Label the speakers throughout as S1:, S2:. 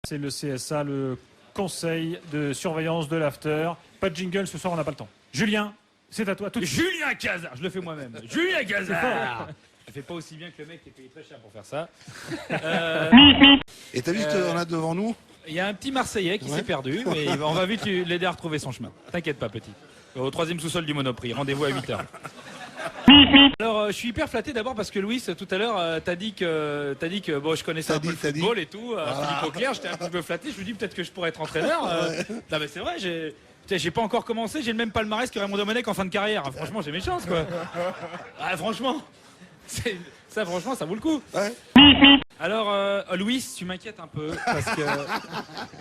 S1: C'est le CSA, le conseil de surveillance de l'after. Pas de jingle ce soir, on n'a pas le temps. Julien, c'est à toi. Tout
S2: Julien Cazard, je le fais moi-même. Julien Cazard. Je fais pas aussi bien que le mec qui est payé très cher pour faire ça.
S3: Et t'as vu ce qu'on a devant nous?
S2: Il y a un petit Marseillais qui s'est perdu, mais on va vite l'aider à retrouver son chemin. T'inquiète pas, petit. Au 3e sous-sol du Monoprix. Rendez-vous à 8h. Alors, je suis hyper flatté d'abord parce que Louis, tout à l'heure, t'as dit que bon, je connaissais un peu le football et tout. Philippe Auclair, j'étais un petit peu flatté. Je me dis peut-être que je pourrais être entraîneur. Non, mais c'est vrai, j'ai pas encore commencé. J'ai le même palmarès que Raymond Domenech en fin de carrière. Franchement, j'ai mes chances, quoi. Franchement, franchement, ça vaut le coup.
S3: Ouais.
S2: Alors, Louis, tu m'inquiètes un peu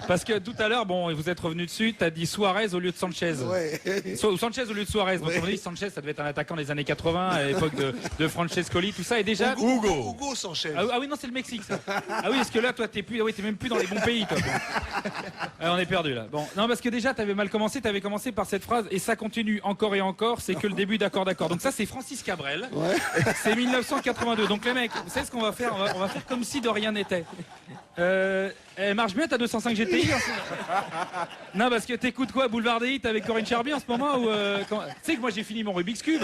S2: parce que tout à l'heure, bon, vous êtes revenu dessus, t'as dit Suarez au lieu de Sanchez.
S3: Ouais.
S2: Sanchez au lieu de Suarez. Donc on dit Sanchez, ça devait être un attaquant des années 80 à l'époque de Francescoli, tout ça. Et déjà.
S3: Hugo Sanchez.
S2: Ah oui, non, c'est le Mexique, ça. Ah oui, parce que là, toi, t'es même plus dans les bons pays, toi. On est perdu là. Bon, non, parce que déjà, t'avais mal commencé. T'avais commencé par cette phrase et ça continue encore et encore. C'est que le début d'accord. Donc ça, c'est Francis Cabrel.
S3: Ouais.
S2: C'est 1982. Donc les mecs, vous savez ce qu'on va faire? On va faire comme si de rien n'était. Elle marche bien ta 205 GTI? Non, parce que t'écoutes quoi, Boulevard des Hits avec Corinne Charby en ce moment ou Tu sais que moi j'ai fini mon Rubik's Cube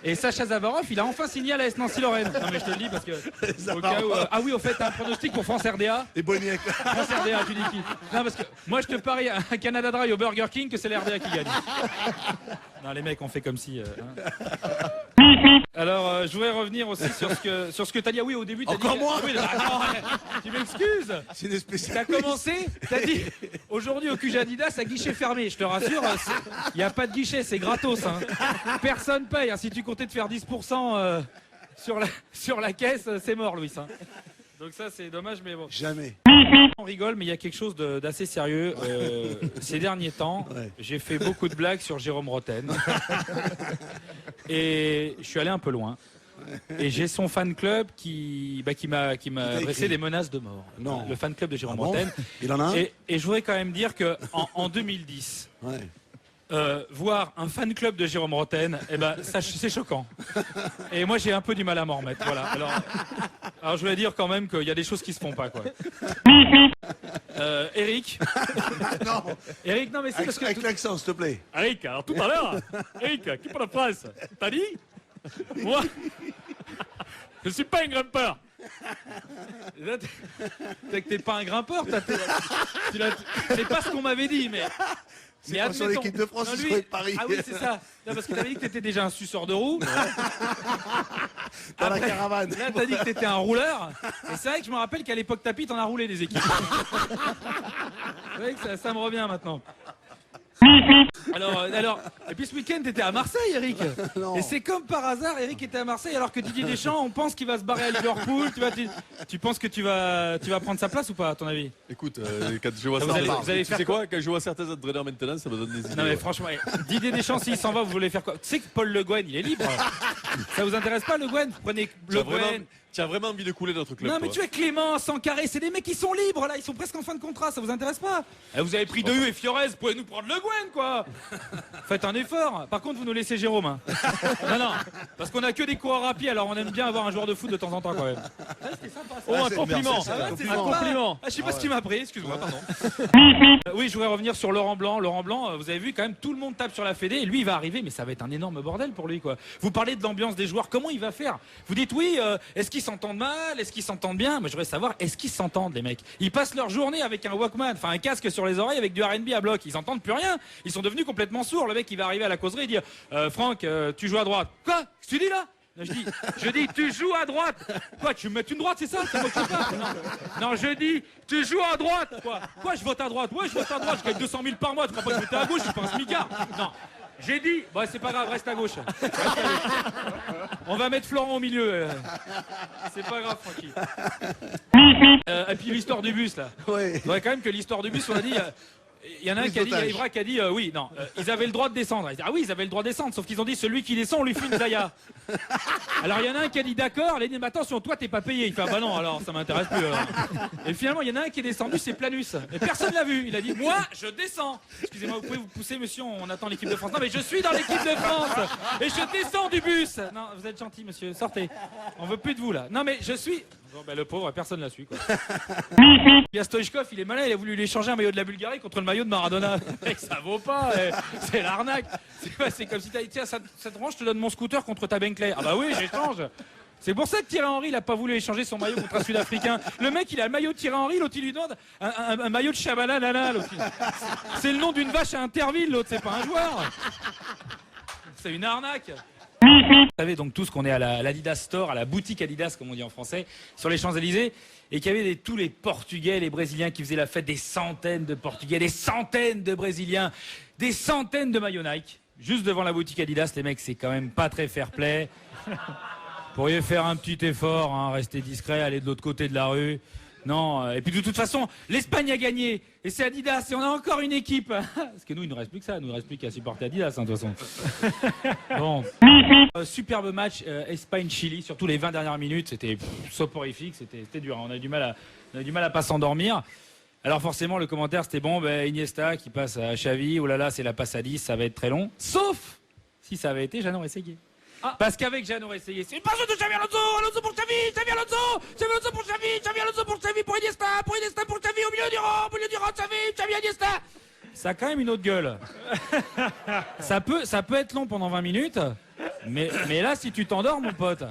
S2: et Sacha Zavarov il a enfin signé à la S Nancy-Lorraine. Non mais je te le dis parce que au cas où, ah oui, au fait t'as un pronostic pour France RDA?
S3: Et Boniek.
S2: France RDA, tu dis qui? Non parce que moi je te parie à Canada Dry au Burger King que c'est la RDA qui gagne. Non les mecs on fait comme si Alors je voudrais revenir aussi sur ce que t'as dit. Ah oui, au début t'as dit.
S3: Encore moi?
S2: Oui, tu m'excuses.
S3: C'est des spécialistes.
S2: T'as commencé, t'as dit aujourd'hui au QG Adidas à guichet fermé. Je te rassure, il n'y a pas de guichet, c'est gratos. Hein. Personne paye. Hein. Si tu comptais te faire 10% sur la caisse, c'est mort, Louis. Hein. Donc ça, c'est dommage, mais bon.
S3: Jamais.
S2: On rigole, mais il y a quelque chose d'assez sérieux. Ces derniers temps, j'ai fait beaucoup de blagues sur Jérôme Rotten. Et je suis allé un peu loin. Et j'ai son fan club qui m'a adressé des menaces de mort.
S3: Non.
S2: Le fan club de Jérôme
S3: bon
S2: Rotten.
S3: Il en a un.
S2: Et je voudrais quand même dire que en 2010, voir un fan club de Jérôme Rotten, ça c'est choquant. Et moi j'ai un peu du mal à m'en remettre. Voilà. Alors je voulais dire quand même qu'il y a des choses qui se font pas, quoi. Eric.
S3: Non.
S2: Eric, non mais c'est parce que
S3: avec l'accent, s'il te plaît.
S2: Eric, alors tout à l'heure, Eric, qui parle de phrase, t'as dit? Moi, je suis pas un grimpeur. T'es pas un grimpeur, c'est pas ce qu'on m'avait dit, mais.
S3: C'est pas sur l'équipe de France, c'est sur Paris.
S2: Ah oui, c'est ça. Non, parce que t'avais dit que t'étais déjà un suceur de roue.
S3: Dans la caravane.
S2: Là, t'as dit que t'étais un rouleur. Et c'est vrai que je me rappelle qu'à l'époque Tapi, t'en as roulé des équipes. C'est vrai que ça me revient maintenant. Alors, et puis ce week-end, t'étais à Marseille, Eric. Et c'est comme par hasard, Eric était à Marseille, alors que Didier Deschamps, on pense qu'il va se barrer à Liverpool. Tu penses que tu vas prendre sa place ou pas, à ton avis?
S4: Écoute, quand je vois quand je vois certains entraîneurs maintenant, ça me donne des idées.
S2: Non mais franchement, Didier Deschamps, s'il s'en va, vous voulez faire quoi? Tu sais que Paul Le Guen, il est libre. Ça vous intéresse pas, Le Guen? Vous prenez Le Guen.
S4: Tu as vraiment envie de couler notre club?
S2: Non mais tu es Clément, Sankaré, c'est des mecs qui sont libres là, ils sont presque en fin de contrat, ça vous intéresse pas? Vous avez pris Dehu et Fiorez, vous pouvez nous prendre Le Guen, quoi. Faites un effort. Par contre, vous nous laissez Jérôme. Hein. Non, parce qu'on a que des coureurs à pied, alors on aime bien avoir un joueur de foot de temps en temps quand même. C'était sympa, ça.
S1: Oh, un compliment. Un compliment.
S2: Je sais pas ce qu'il m'a pris, excuse-moi, pardon. Oui, je voudrais revenir sur Laurent Blanc. Laurent Blanc, vous avez vu quand même, tout le monde tape sur la Fédé et lui il va arriver, mais ça va être un énorme bordel pour lui, quoi. Vous parlez de l'ambiance des joueurs, comment il va faire? Vous dites oui, est-ce qu'ils s'entendent mal? Est-ce qu'ils s'entendent bien? Moi je voudrais savoir, est-ce qu'ils s'entendent, les mecs? Ils passent leur journée avec un Walkman, enfin un casque sur les oreilles avec du R&B à bloc. Ils entendent plus rien. Ils sont devenus complètement sourds. Le mec il va arriver à la causerie et dire Franck, tu joues à droite. Quoi? Qu'est-ce que tu dis là? Je dis, tu joues à droite. Quoi, tu me mets une droite, c'est ça? C'est moi qui parle. Non, je dis, tu joues à droite. Quoi, je vote à droite? Ouais, je vote à droite, je gagne 200 000 par mois. Tu crois pas que je votais à gauche? Je suis pas un smicard. Non. J'ai dit, c'est pas grave, reste à gauche. On va mettre Florent au milieu. C'est pas grave, Francky. Et puis l'histoire du bus, là.
S3: Ouais.
S2: Quand même que l'histoire du bus, on a dit. Il y en a un qui a dit, Ibra qui a dit oui, non, ils avaient le droit de descendre. Ah oui, ils avaient le droit de descendre, sauf qu'ils ont dit celui qui descend, on lui fait une zaya. Alors il y en a un qui a dit d'accord, il a dit mais attention, toi t'es pas payé. Il fait ah bah non, alors ça m'intéresse plus. Alors. Et finalement il y en a un qui est descendu, c'est Planus. Et personne l'a vu. Il a dit moi je descends. Excusez-moi, vous pouvez vous pousser, monsieur, on attend l'équipe de France. Non mais je suis dans l'équipe de France et je descends du bus. Non, vous êtes gentil, monsieur, sortez. On veut plus de vous là. Non mais je suis. Bon, ben, le pauvre, personne l'a su. Quoi. Il y a Stoïchkov, il est malin, il a voulu lui échanger un maillot de la Bulgarie contre le maillot de Maradona. Mec, ça vaut pas, c'est l'arnaque. C'est comme si tu as dit, tiens, ça te range, je te donne mon scooter contre ta Bentley. Ah bah oui, j'échange. C'est pour ça que Thierry Henry, il a pas voulu échanger son maillot contre un Sud-Africain. Le mec, il a le maillot de Thierry Henry, l'autre, il lui donne un maillot de Chabalala. C'est le nom d'une vache à Interville, l'autre, c'est pas un joueur. C'est une arnaque. Vous savez donc tous qu'on est à l'Adidas Store, à la boutique Adidas, comme on dit en français, sur les Champs-Élysées, et qu'il y avait tous les Portugais, les Brésiliens qui faisaient la fête, des centaines de Portugais, des centaines de Brésiliens, des centaines de maillots Nike. Juste devant la boutique Adidas, les mecs, c'est quand même pas très fair-play. Pourriez faire un petit effort, hein, rester discret, aller de l'autre côté de la rue. Non, et puis de toute façon, l'Espagne a gagné, et c'est Adidas, et on a encore une équipe. Parce que nous, il ne nous reste plus que ça, il ne nous reste plus qu'à supporter Adidas, hein, de toute façon. Bon. Superbe match Espagne-Chili, surtout les 20 dernières minutes, c'était soporifique, c'était dur, hein. On a eu du mal à pas s'endormir. Alors forcément, le commentaire, c'était bon, ben, Iniesta qui passe à Xavi, oh là là, c'est la passe à 10, ça va être très long. Sauf si ça avait été Jeannot Rességuier. Parce qu'avec Jeannot Rességuier, c'est une passe de Xavi Alonso, Alonso pour Xavi, Xavi Alonso, Xavi Alonso pour Xavi, Xavi Alonso pour Xavi, pour Iniesta pour Xavi, au milieu du rang, Xavi Iniesta. Ça a quand même une autre gueule. Ça peut être long pendant 20 minutes, mais là, si tu t'endors, mon pote,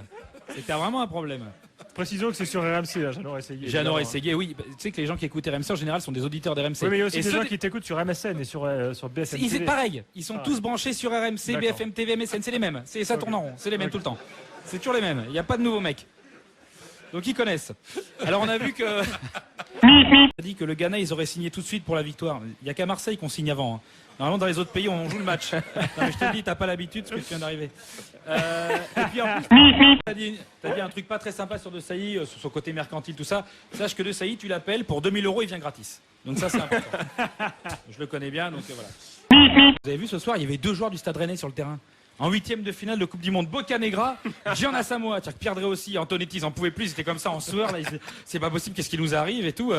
S2: c'est que t'as vraiment un problème.
S1: Précisons que c'est sur RMC, là, Jeannot Rességuier.
S2: Jeannot Rességuier, oui. Tu sais que les gens qui écoutent RMC en général sont des auditeurs d'RMC.
S1: Oui, mais il y a aussi des gens qui t'écoutent sur MSN et sur BFM TV.
S2: C'est pareil. Ils sont tous branchés sur RMC, BFM TV, MSN. C'est les mêmes. Ça tourne en rond. C'est les mêmes tout le temps. C'est toujours les mêmes. Il n'y a pas de nouveaux mecs. Donc ils connaissent. Alors on a vu que... On a dit que le Ghana, ils auraient signé tout de suite pour la victoire. Il n'y a qu'à Marseille qu'on signe avant. Hein. Normalement, dans les autres pays, on joue le match. Non, mais je te le dis, t'as pas l'habitude parce que tu viens d'arriver. Et puis en plus, t'as dit un truc pas très sympa sur De Sailly, sur son côté mercantile, tout ça. Sache que De Sailly, tu l'appelles, pour 2000 €, il vient gratis. Donc ça, c'est important. Je le connais bien, donc voilà. Vous avez vu ce soir, il y avait 2 joueurs du Stade Rennais sur le terrain. En 8e de finale de Coupe du Monde, Bocanegra, Gian Asamoah, Pierre Drey aussi, Antonetti, ils en pouvaient plus, ils étaient comme ça en sueur, là, c'est pas possible, qu'est-ce qui nous arrive et tout.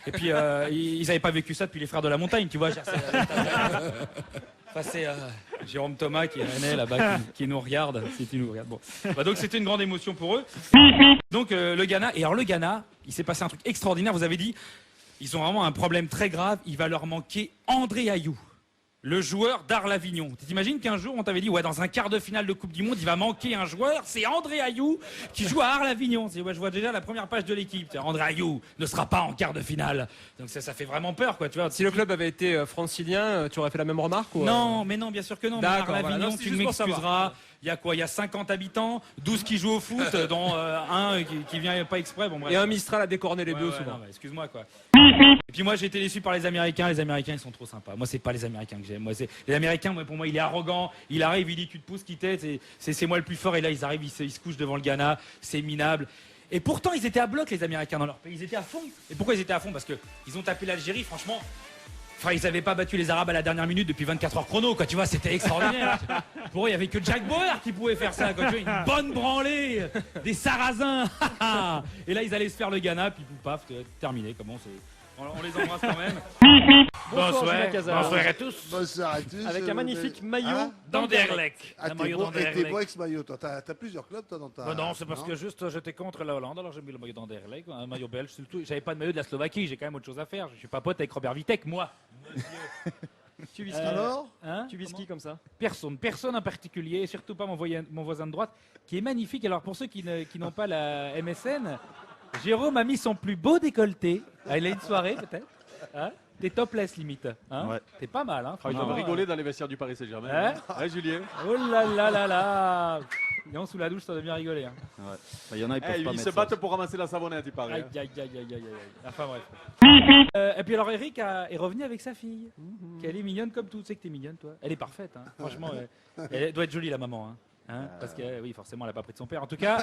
S2: Et puis ils avaient pas vécu ça depuis les Frères de la Montagne, tu vois. Enfin, c'est Jérôme Thomas qui est Rennais là-bas, qui nous regarde, si tu nous regardes. Bon. Bah, donc c'était une grande émotion pour eux. Donc le Ghana, et alors le Ghana, il s'est passé un truc extraordinaire, vous avez dit, ils ont vraiment un problème très grave, il va leur manquer André Ayew. Le joueur d'Arles-Avignon. Tu t'imagines qu'un jour, on t'avait dit, ouais, dans un quart de finale de Coupe du Monde, il va manquer un joueur, c'est André Ayew qui joue à Arles-Avignon. Ouais, je vois déjà la première page de l'équipe. André Ayew ne sera pas en quart de finale. Donc ça fait vraiment peur, quoi, tu vois.
S5: Si le club avait été francilien, tu aurais fait la même remarque ou
S2: Non, mais non, bien sûr que non. Arles-Avignon, voilà. Tu m'excuseras. Il y a quoi? Il y a 50 habitants, 12 qui jouent au foot, dont un qui vient pas exprès. Bon, bref.
S5: Et un Mistral a décorné les bleus souvent.
S2: Non, excuse-moi, quoi. Et puis moi, j'ai été déçu par les Américains. Les Américains, ils sont trop sympas. Moi, c'est pas les Américains que j'aime. Les Américains, pour moi, il est arrogant. Il arrive, il dit tu te pousses, qui t'es, c'est moi le plus fort. Et là, ils arrivent, ils se couchent devant le Ghana. C'est minable. Et pourtant, ils étaient à bloc, les Américains, dans leur pays. Ils étaient à fond. Et pourquoi ils étaient à fond? Parce qu'ils ont tapé l'Algérie, franchement. Enfin, ils n'avaient pas battu les Arabes à la dernière minute depuis 24 heures chrono, quoi. Tu vois, c'était extraordinaire. Pour eux, il n'y avait que Jack Bauer qui pouvait faire ça, quoi. Tu vois, une bonne branlée, des Sarrasins. Et là, ils allaient se faire le Ghana, puis paf, terminé. Comment on les embrasse quand même.
S5: Bonsoir
S2: à tous.
S3: Bonsoir à tous.
S5: Avec un magnifique maillot
S2: d'Anderlecht.
S3: Ah, t'es beau avec ce maillot, toi. T'as plusieurs clubs, toi, dans ta...
S2: Non, c'est parce que juste j'étais contre la Hollande, alors j'ai mis le maillot d'Anderlecht, un maillot belge, surtout. J'avais pas de maillot de la Slovaquie, j'ai quand même autre chose à faire. Je suis pas pote avec Robert Vitek, moi.
S5: Tu vis qui
S3: alors
S5: Tu vis qui comme ça?
S2: Personne en particulier, et surtout pas mon voisin de droite, qui est magnifique. Alors pour ceux qui n'ont pas la MSN, Jérôme a mis son plus beau décolleté. Il a une soirée peut-être. Hein, t'es topless limite. Hein, ouais. T'es pas mal. Hein,
S4: ils doivent rigoler dans les vestiaires du Paris Saint-Germain.
S2: Hein,
S4: ouais, Julien.
S2: Oh là là là là. Non, sous la douche, ça doit bien rigoler. Hein.
S6: Ouais. Bah, y en a, ils
S4: se battent pour ramasser la savonnette, il paraît.
S2: Aïe. Enfin bref. Et puis alors Eric est revenu avec sa fille, qu'elle est mignonne comme tout. Tu sais que t'es mignonne, toi. Elle est parfaite, hein. Franchement. Elle doit être jolie, la maman. Hein. Parce que oui, forcément, elle n'a pas pris de son père. En tout cas,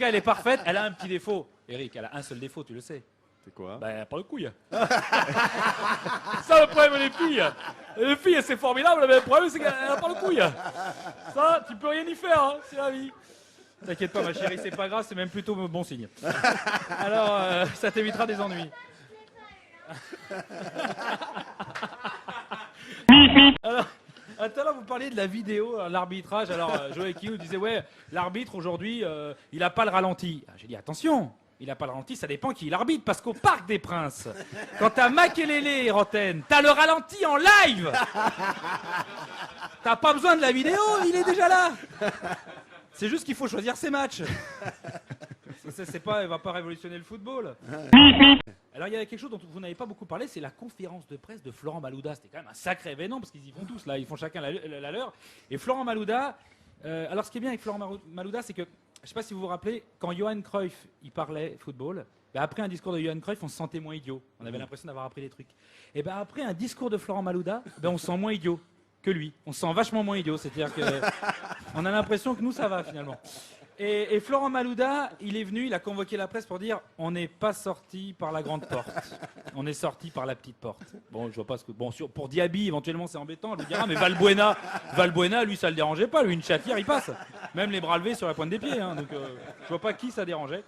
S2: elle est parfaite. Elle a un petit défaut. Eric, elle a un seul défaut, tu le sais.
S4: C'est quoi?
S2: Ben, elle n'a pas le couille. Ça, le problème des filles. Les filles, c'est formidable, mais le problème, c'est qu'elle n'a pas le couille. Ça, tu peux rien y faire, hein, c'est la vie. T'inquiète pas, ma chérie, c'est pas grave, c'est même plutôt bon signe. Alors, ça t'évitera des ennuis. Attends, là, vous parliez de la vidéo, l'arbitrage. Alors, Joachim nous disait, ouais, l'arbitre aujourd'hui, il n'a pas le ralenti. J'ai dit, attention, il n'a pas le ralenti, ça dépend qui l'arbitre. Parce qu'au Parc des Princes, quand t'as Makelele et Roten, t'as le ralenti en live. T'as pas besoin de la vidéo, il est déjà là. C'est juste qu'il faut choisir ses matchs. C'est pas, il va pas révolutionner le football. Alors il y a quelque chose dont vous n'avez pas beaucoup parlé, c'est la conférence de presse de Florent Malouda. C'était quand même un sacré événement parce qu'ils y vont tous là, ils font chacun la leur. Et Florent Malouda, alors ce qui est bien avec Florent Malouda, c'est que, je ne sais pas si vous vous rappelez, quand Johan Cruyff il parlait football, ben après un discours de Johan Cruyff, on se sentait moins idiot. On avait l'impression d'avoir appris des trucs. Et ben après un discours de Florent Malouda, ben on se sent moins idiot que lui. On se sent vachement moins idiot. C'est-à-dire que on a l'impression que nous ça va finalement. Et Florent Malouda, il est venu, il a convoqué la presse pour dire on n'est pas sorti par la grande porte, on est sorti par la petite porte. Bon, je vois pas ce que. Bon, pour Diaby, éventuellement, c'est embêtant, je vous dirais, mais Valbuena, lui, ça le dérangeait pas, lui, une chatière, il passe. Même les bras levés sur la pointe des pieds, hein, donc je vois pas qui ça dérangeait.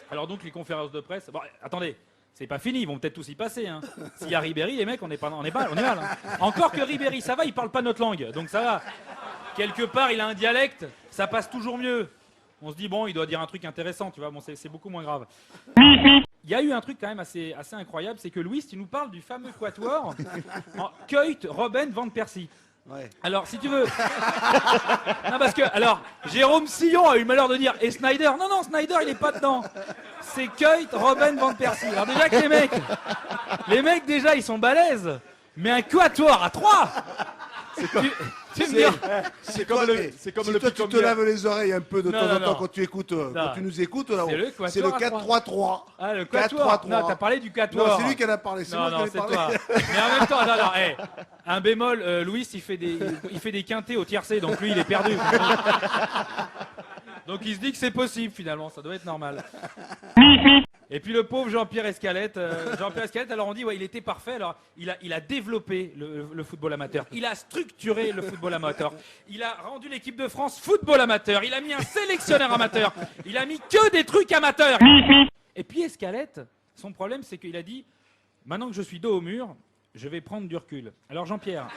S2: Alors donc les conférences de presse. Bon, attendez. C'est pas fini, ils vont peut-être tous y passer. Hein. S'il y a Ribéry, les mecs, on est mal. Hein. Encore que Ribéry, ça va, il parle pas notre langue, donc ça va. Quelque part, il a un dialecte, ça passe toujours mieux. On se dit, bon, il doit dire un truc intéressant, tu vois, bon, c'est beaucoup moins grave. Il y a eu un truc quand même assez incroyable, c'est que Louis, tu nous parles du fameux quatuor en Kuyt, Robben, Van Persie.
S3: Ouais.
S2: Alors, si tu veux... non, parce que, alors, Jérôme Sillon a eu le malheur de dire, et Snyder, non, Snyder, il est pas dedans. C'est Kuyt, Robben, Van Persie. Alors déjà que les mecs déjà, ils sont balèzes. Mais un quatuor à 3
S3: C'est comme le toi, tu te laves les oreilles un peu de temps en temps quand tu écoutes, quand tu nous écoutes là. C'est le 4-3-3.
S2: Ah, le quatuor. Non, t'as parlé du quatuor.
S3: Non, c'est lui qui en a parlé. C'est moi qui en ai parlé.
S2: Toi. Mais en même temps, non, hey, un bémol, Louis, il fait des quintés au tiercé, donc lui, il est perdu. Donc il se dit que c'est possible finalement, ça doit être normal. Et puis le pauvre Jean-Pierre Escalette, alors on dit ouais, il était parfait, alors il a développé le football amateur, il a structuré le football amateur, il a rendu l'équipe de France football amateur, il a mis un sélectionneur amateur, il a mis que des trucs amateurs. Et puis Escalette, son problème c'est qu'il a dit, maintenant que je suis dos au mur, je vais prendre du recul. Alors Jean-Pierre...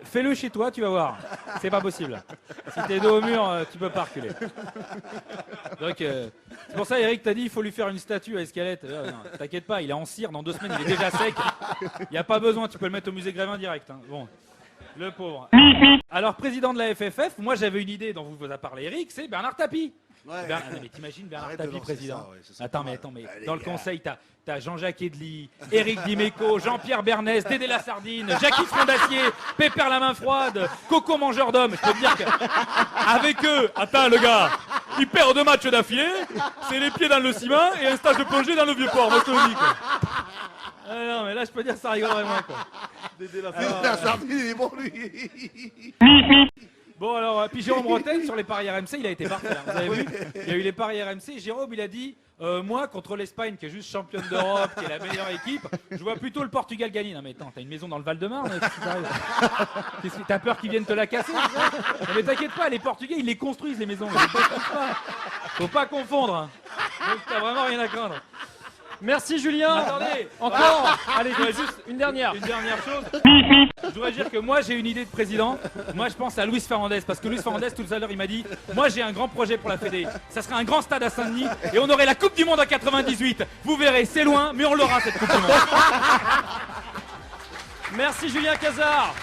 S2: fais-le chez toi, tu vas voir. C'est pas possible. Si t'es dos au mur, tu peux pas reculer. Donc, c'est pour ça, Eric t'a dit il faut lui faire une statue à Escalette. T'inquiète pas, il est en cire, dans 2 semaines, il est déjà sec. Il n'y a pas besoin, tu peux le mettre au musée Grévin direct. Hein. Bon, le pauvre. Alors, président de la FFF, moi j'avais une idée dont vous a parlé Eric, c'est Bernard Tapie.
S3: Ouais.
S2: Mais t'imagines Bernard Tapie, président.
S3: Ça, ouais,
S2: attends, mais dans le conseil, t'as Jean-Jacques Edly, Éric Dimeco, Jean-Pierre Bernès, Dédé la Sardine, Jackie Frondacier, Pépère la main froide, Coco mangeur d'hommes. Je peux te dire qu'avec eux, attends le gars, ils perdent 2 matchs d'affilée, c'est les pieds dans le ciment et un stage de plongée dans le Vieux-Port. Moi je te le dis quoi. Non mais là je peux dire ça rigole vraiment quoi.
S3: Dédé la Sardine, il est bon lui.
S2: Bon alors, puis Jérôme Rotten sur les paris RMC, il a été parfait. Hein. Vous avez vu, il y a eu les paris RMC. Jérôme, il a dit, moi contre l'Espagne, qui est juste championne d'Europe, qui est la meilleure équipe, je vois plutôt le Portugal gagner. Non mais attends, t'as une maison dans le Val-de-Marne, t'as peur qu'ils viennent te la casser? Non mais t'inquiète pas, les Portugais, ils les construisent les maisons. Faut pas confondre. Hein. Donc t'as vraiment rien à craindre.
S5: Merci Julien.
S2: Attendez,
S5: encore. Allez, juste une dernière.
S2: Une dernière chose. Je voudrais dire que moi j'ai une idée de président. Moi je pense à Luis Fernandez parce que Luis Fernandez tout à l'heure il m'a dit moi j'ai un grand projet pour la Fédé. Ça serait un grand stade à Saint-Denis et on aurait la Coupe du Monde en 98. Vous verrez, c'est loin, mais on l'aura cette Coupe du Monde.
S5: Merci Julien Cazard.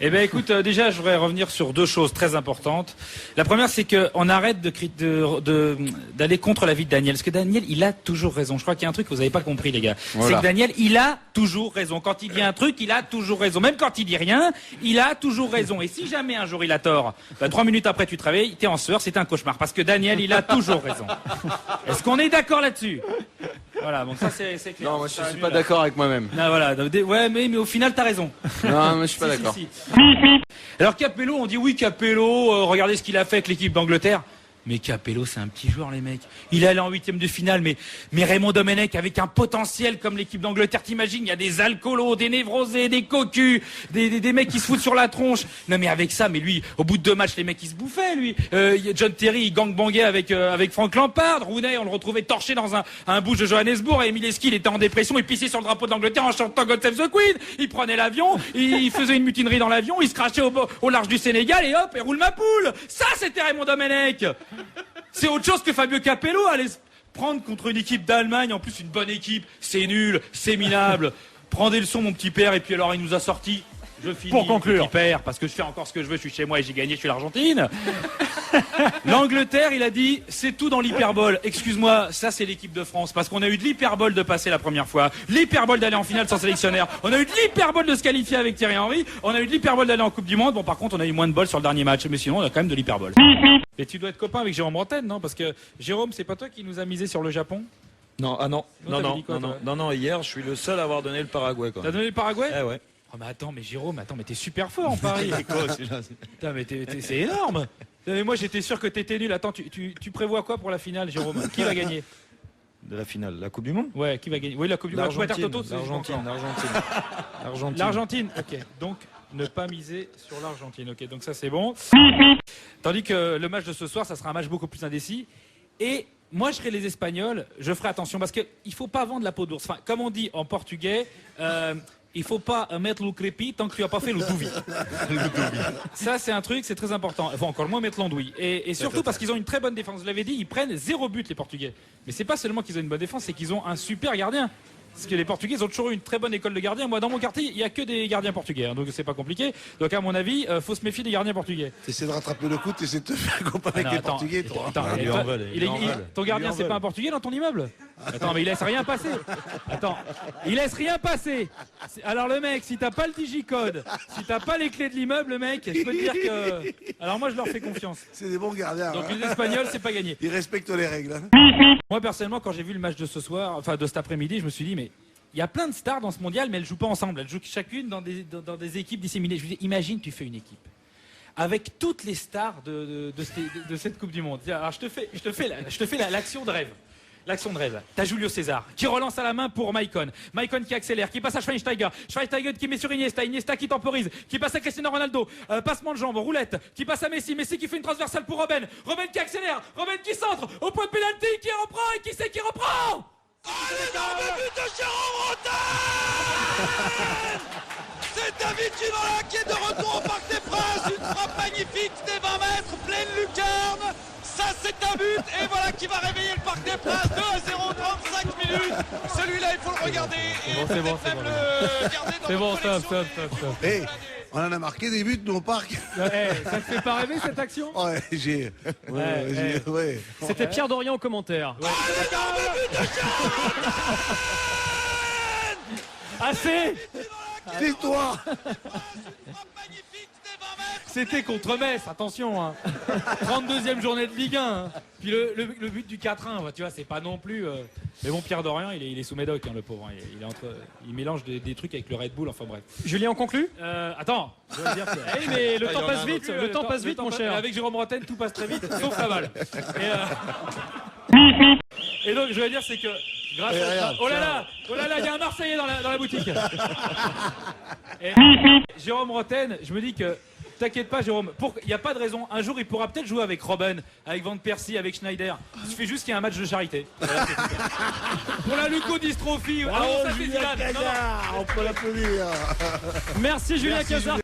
S2: Eh bien écoute, déjà je voudrais revenir sur 2 choses très importantes. La première c'est qu'on arrête d'aller contre l'avis de Daniel. Parce que Daniel, il a toujours raison. Je crois qu'il y a un truc que vous n'avez pas compris les gars. Voilà. C'est que Daniel, il a toujours raison. Quand il dit un truc, il a toujours raison. Même quand il dit rien, il a toujours raison. Et si jamais un jour il a tort, 3 minutes après tu te réveilles, t'es en sueur, c'est un cauchemar. Parce que Daniel, il a toujours raison. Est-ce qu'on est d'accord là-dessus? Voilà, donc ça c'est clair.
S6: Non, moi je suis pas d'accord avec moi-même.
S2: Non, voilà, ouais, mais au final t'as raison.
S6: Non, mais je suis pas d'accord.
S2: Alors Capello, on dit oui Capello, regardez ce qu'il a fait avec l'équipe d'Angleterre. Mais Capello, c'est un petit joueur, les mecs. Il est allé en 8e de finale, mais Raymond Domenech, avec un potentiel comme l'équipe d'Angleterre, t'imagines, il y a des alcoolos, des névrosés, des cocus, des mecs qui se foutent sur la tronche. Non, mais avec ça, mais lui, au bout de 2 matchs, les mecs, ils se bouffaient, lui. John Terry, il gangbangait avec Frank Lampard. Rooney, on le retrouvait torché dans un bouge de Johannesburg. Et Mileski, il était en dépression, il pissait sur le drapeau d'Angleterre en chantant God Save the Queen. Il prenait l'avion, il faisait une mutinerie dans l'avion, il se crachait au large du Sénégal et hop, et roule ma poule. Ça, c'était Raymond Domenech. C'est autre chose que Fabio Capello, aller se prendre contre une équipe d'Allemagne, en plus une bonne équipe, c'est nul, c'est minable. Prendez le son, mon petit père, et puis alors il nous a sorti. Je finis,
S1: pour conclure,
S2: petit père, parce que je fais encore ce que je veux, je suis chez moi et j'ai gagné, je suis l'Argentine. L'Angleterre, il a dit, c'est tout dans l'hyperbole. Excuse-moi, ça c'est l'équipe de France, parce qu'on a eu de l'hyperbole de passer la première fois, l'hyperbole d'aller en finale sans sélectionnaire, on a eu de l'hyperbole de se qualifier avec Thierry Henry, on a eu de l'hyperbole d'aller en Coupe du Monde. Bon, par contre, on a eu moins de bol sur le dernier match, mais sinon, on a quand même de l'hyperbole. Et tu dois être copain avec Jérôme Bretagne, non? Parce que Jérôme, c'est pas toi qui nous a misé sur le Japon?
S7: Non, non, hier, je suis le seul à avoir donné le Paraguay.
S2: T'as donné le Paraguay?
S7: Eh ouais.
S2: Oh, mais attends, mais Jérôme, mais t'es super fort en Paris. Putain, mais c'est énorme. Mais moi, j'étais sûr que t'étais nul. Attends, tu prévois quoi pour la finale, Jérôme? Qui va gagner?
S7: De la finale, la Coupe du Monde?
S2: Ouais, qui va gagner? Oui, la Coupe du Monde. L'Argentine, ok. Donc, ne pas miser sur l'Argentine. Ok, donc ça, c'est bon. Tandis que le match de ce soir, ça sera un match beaucoup plus indécis. Et moi, je serai les Espagnols, je ferai attention parce qu'il ne faut pas vendre la peau d'ours. Enfin, comme on dit en portugais, il ne faut pas mettre le crépi tant que tu n'as pas fait le douvi. Ça, c'est un truc, c'est très important. Il faut encore moins mettre l'andouille. Et surtout parce qu'ils ont une très bonne défense. Je l'avais dit, ils prennent 0 but, les Portugais. Mais c'est pas seulement qu'ils ont une bonne défense, c'est qu'ils ont un super gardien. Parce que les Portugais ont toujours eu une très bonne école de gardiens. Moi, dans mon quartier, il n'y a que des gardiens portugais, hein, donc c'est pas compliqué. Donc, à mon avis, faut se méfier des gardiens portugais.
S3: T'essaies de rattraper le coup, t'essaies de te faire comparer avec les Portugais, toi.
S2: Ton gardien, c'est pas un Portugais dans ton immeuble? Attends, mais il laisse rien passer. Attends, il laisse rien passer. Alors le mec, si t'as pas le digicode, si t'as pas les clés de l'immeuble, le mec, je peux te dire que... Alors moi, je leur fais confiance.
S3: C'est des bons gardiens.
S2: Donc les Espagnols, c'est pas gagné.
S3: Ils respectent les règles.
S2: Moi, personnellement, quand j'ai vu le match de ce soir, enfin de cet après-midi, je me suis dit, mais il y a plein de stars dans ce mondial, mais elles jouent pas ensemble. Elles jouent chacune dans des équipes disséminées. Je me dis, imagine, tu fais une équipe avec toutes les stars de cette Coupe du Monde. Alors je te fais l'action de rêve. L'action de rêve. T'as Julio César qui relance à la main pour Maicon. Maicon qui accélère, qui passe à Schweinsteiger. Schweinsteiger qui met sur Iniesta. Iniesta qui temporise, qui passe à Cristiano Ronaldo. Passement de jambe, roulette, qui passe à Messi. Messi qui fait une transversale pour Robben. Robben qui accélère. Robben qui centre. Au point de pénalty, qui reprend et qui c'est qui reprend?
S8: Oh, l'énorme but de Jérôme Bretagne! C'est David Ginola qui est de retour au Parc des Princes. Une frappe magnifique des 20 mètres, pleine lucarne. Ça, c'est un but. Et voilà qui va réveiller le Parc des Princes. 2-0, 35 minutes. Celui-là, il faut le regarder. Et
S5: bon, c'est bon,
S8: même le garder dans notre collection.
S3: Hey, on en a marqué des buts, nous, au Parc.
S5: Ouais, ça te fait pas rêver, cette action?
S3: Ouais, ouais.
S5: C'était Pierre Dorian en commentaire.
S8: Ouais. Oh, l'énorme but de Jérôme!
S5: Assez!
S3: Tais-toi!
S2: C'était contre Metz, attention, hein. 32e journée de Ligue 1. Hein. Puis le but du 4-1, tu vois, c'est pas non plus. Mais bon, Pierre Dorian, il est sous médoc, hein, le pauvre. Hein. Il mélange des trucs avec le Red Bull, enfin bref.
S5: Julien, on conclut?
S2: Attends, je dois dire que...
S5: hey, mais le temps passe vite, le temps passe vite, mon cher.
S2: Avec Jérôme Bretagne, tout passe très vite, sauf la balle. Et donc, je veux dire, c'est que grâce à... Oh là là, il y a un Marseillais dans la boutique. Et Jérôme Bretagne, je me dis que t'inquiète pas, Jérôme, il n'y a pas de raison. Un jour, il pourra peut-être jouer avec Robben, avec Van Persie, avec Schneider. Il suffit juste qu'il y ait un match de charité. Voilà, pour la leucodystrophie.
S3: Julien Cazard, on peut l'applaudir.
S5: Merci Julien Cazard.